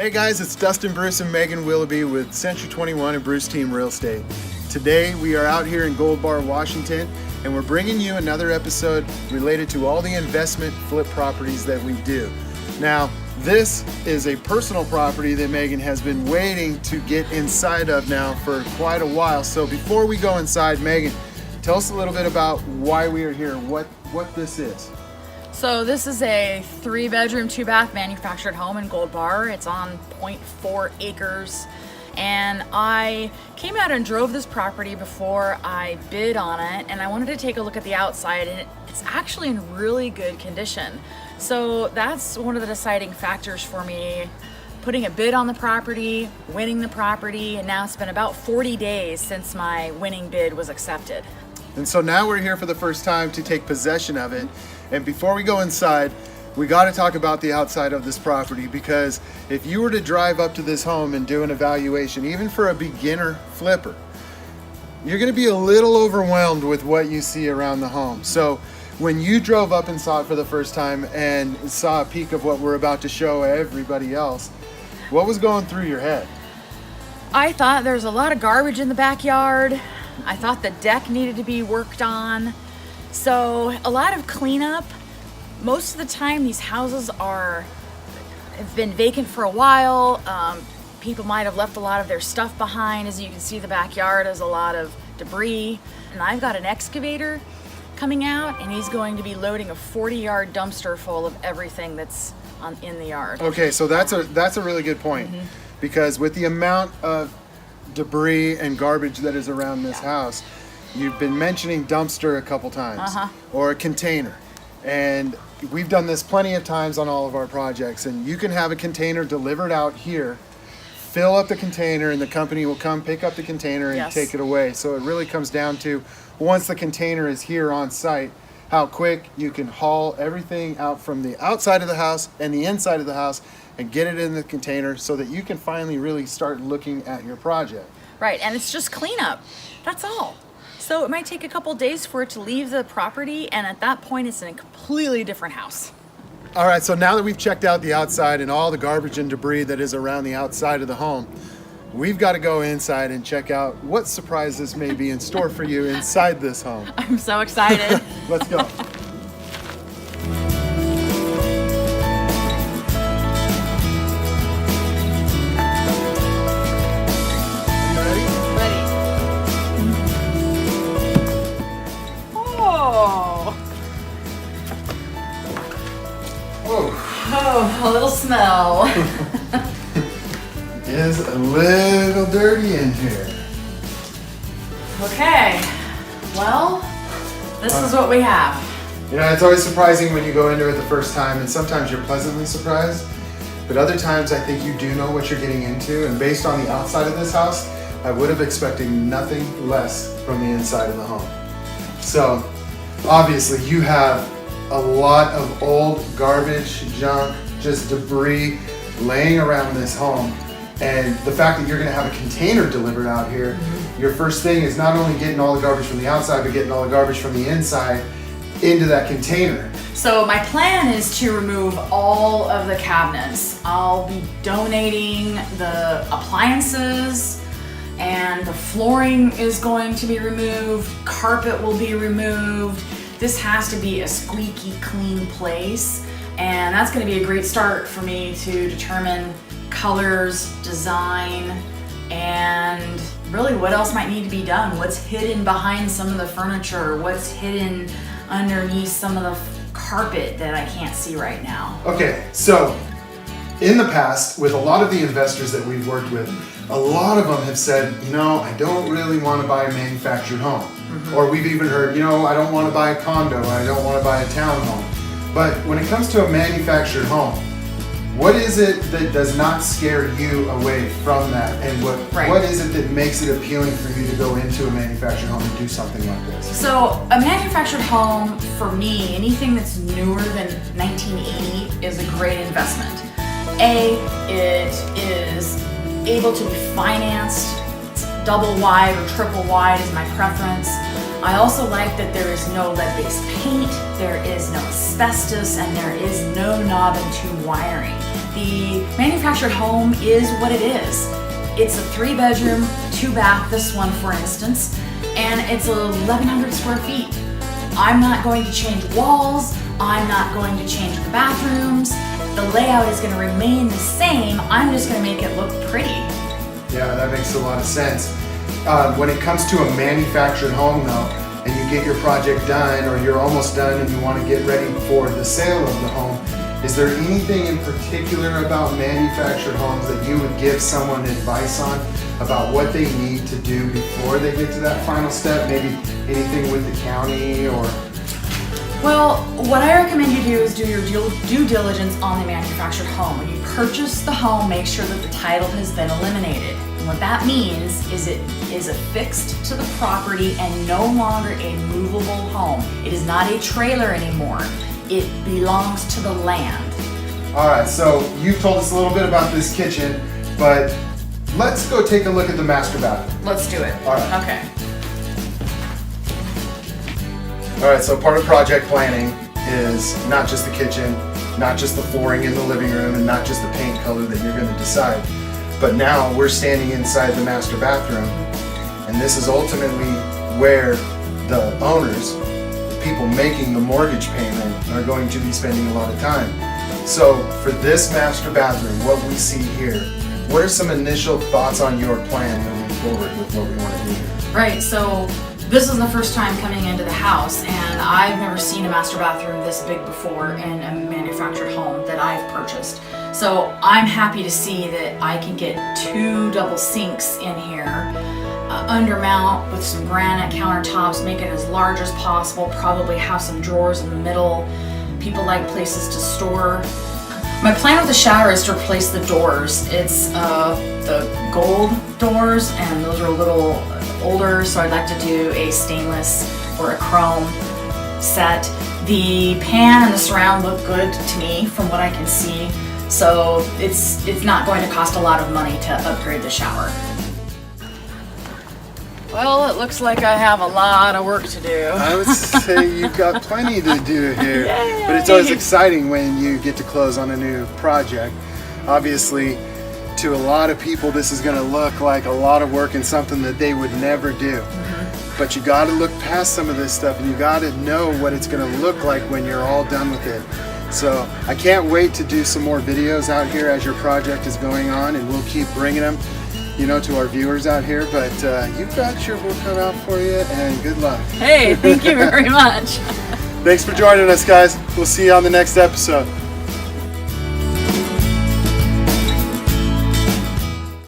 Hey guys, it's Dustin, Bruce, and Megan Willoughby with Century 21 and Bruce Team Real Estate. Today we are out here in Gold Bar, Washington, and we're bringing you another episode related to all the investment flip properties that we do. Now, this is a personal property that Megan has been waiting to get inside of now for quite a while. So before we go inside, Megan, tell us a little bit about why we are here, what this is. So this is a 3-bedroom, 2-bath manufactured home in Gold Bar. It's on 0.4 acres. And I came out and drove this property before I bid on it, and I wanted to take a look at the outside, and it's actually in really good condition. So that's one of the deciding factors for me, putting a bid on the property, winning the property, and now it's been about 40 days since my winning bid was accepted. And so now we're here for the first time to take possession of it. And before we go inside, we got to talk about the outside of this property, because if you were to drive up to this home and do an evaluation, even for a beginner flipper, you're going to be a little overwhelmed with what you see around the home. So when you drove up and saw it for the first time and saw a peek of what we're about to show everybody else, what was going through your head? I thought there's a lot of garbage in the backyard. I thought the deck needed to be worked on. So a lot of cleanup. Most of the time these houses have been vacant for a while. People might have left a lot of their stuff behind. As you can see, the backyard has a lot of debris. And I've got an excavator coming out, and he's going to be loading a 40-yard dumpster full of everything that's in the yard. Okay, so that's a really good point. Mm-hmm. Because with the amount of debris and garbage that is around this house, you've been mentioning dumpster a couple times, or a container. And we've done this plenty of times on all of our projects, and you can have a container delivered out here, fill up the container, and the company will come pick up the container and take it away. So it really comes down to, once the container is here on site, how quick you can haul everything out from the outside of the house and the inside of the house and get it in the container so that you can finally really start looking at your project. Right, and it's just cleanup. That's all. So it might take a couple days for it to leave the property, and at that point it's in a completely different house. All right, so now that we've checked out the outside and all the garbage and debris that is around the outside of the home, we've got to go inside and check out what surprises may be in store for you inside this home. I'm so excited. Let's go. Oh, a little smell. It is a little dirty in here. Okay, well, this is what we have. You know, it's always surprising when you go into it the first time, and sometimes you're pleasantly surprised, but other times I think you do know what you're getting into, and based on the outside of this house, I would have expected nothing less from the inside of the home. So, obviously you have a lot of old garbage, junk, just debris laying around this home. And the fact that you're gonna have a container delivered out here, your first thing is not only getting all the garbage from the outside, but getting all the garbage from the inside into that container. So my plan is to remove all of the cabinets. I'll be donating the appliances, and the flooring is going to be removed, carpet will be removed. This has to be a squeaky clean place, and that's going to be a great start for me to determine colors, design, and really what else might need to be done. What's hidden behind some of the furniture, what's hidden underneath some of the carpet that I can't see right now. Okay, so in the past, with a lot of the investors that we've worked with, a lot of them have said, you know, I don't really want to buy a manufactured home. Or we've even heard, you know, I don't want to buy a condo, I don't want to buy a townhome. But when it comes to a manufactured home, what is it that does not scare you away from that? And what is it that makes it appealing for you to go into a manufactured home and do something like this? So a manufactured home, for me, anything that's newer than 1980 is a great investment. A, it is able to be financed. It's double wide or triple wide is my preference. I also like that there is no lead-based paint, there is no asbestos, and there is no knob and tube wiring. The manufactured home is what it is. It's a 3-bedroom, 2-bath, this one for instance, and it's 1,100 square feet. I'm not going to change walls, I'm not going to change the bathrooms, the layout is going to remain the same, I'm just going to make it look pretty. Yeah, that makes a lot of sense. When it comes to a manufactured home though, and you get your project done or you're almost done and you want to get ready for the sale of the home, is there anything in particular about manufactured homes that you would give someone advice on about what they need to do before they get to that final step? Maybe anything with the county or... Well, what I recommend you do is do your due diligence on the manufactured home. When you purchase the home, make sure that the title has been eliminated. And what that means is it is affixed to the property and no longer a movable home. It is not a trailer anymore. It belongs to the land. All right, so you told us a little bit about this kitchen, but let's go take a look at the master bathroom. Let's do it. All right. Okay. All right, so part of project planning is not just the kitchen, not just the flooring in the living room, and not just the paint color that you're going to decide. But now we're standing inside the master bathroom, and this is ultimately where the owners, the people making the mortgage payment, are going to be spending a lot of time. So for this master bathroom, what we see here, what are some initial thoughts on your plan moving forward with what we want to do here? Right, so this is the first time coming into the house, and I've never seen a master bathroom this big before in a manufactured home that I've purchased. So I'm happy to see that I can get 2 double sinks in here, undermount with some granite countertops, make it as large as possible, probably have some drawers in the middle. People like places to store. My plan with the shower is to replace the doors. It's the gold doors, and those are a little older, so I'd like to do a stainless or a chrome set. The pan and the surround look good to me from what I can see, so it's not going to cost a lot of money to upgrade the shower. Well, it looks like I have a lot of work to do. I would say you've got plenty to do here, Yay! But it's always exciting when you get to close on a new project. Obviously, to a lot of people, this is going to look like a lot of work and something that they would never do. Mm-hmm. But you got to look past some of this stuff, and you got to know what it's going to look like when you're all done with it. So I can't wait to do some more videos out here as your project is going on, and we'll keep bringing them, you know, to our viewers out here. But you've got your work cut out for you, and good luck. Hey, thank you very much. Thanks for joining us, guys. We'll see you on the next episode.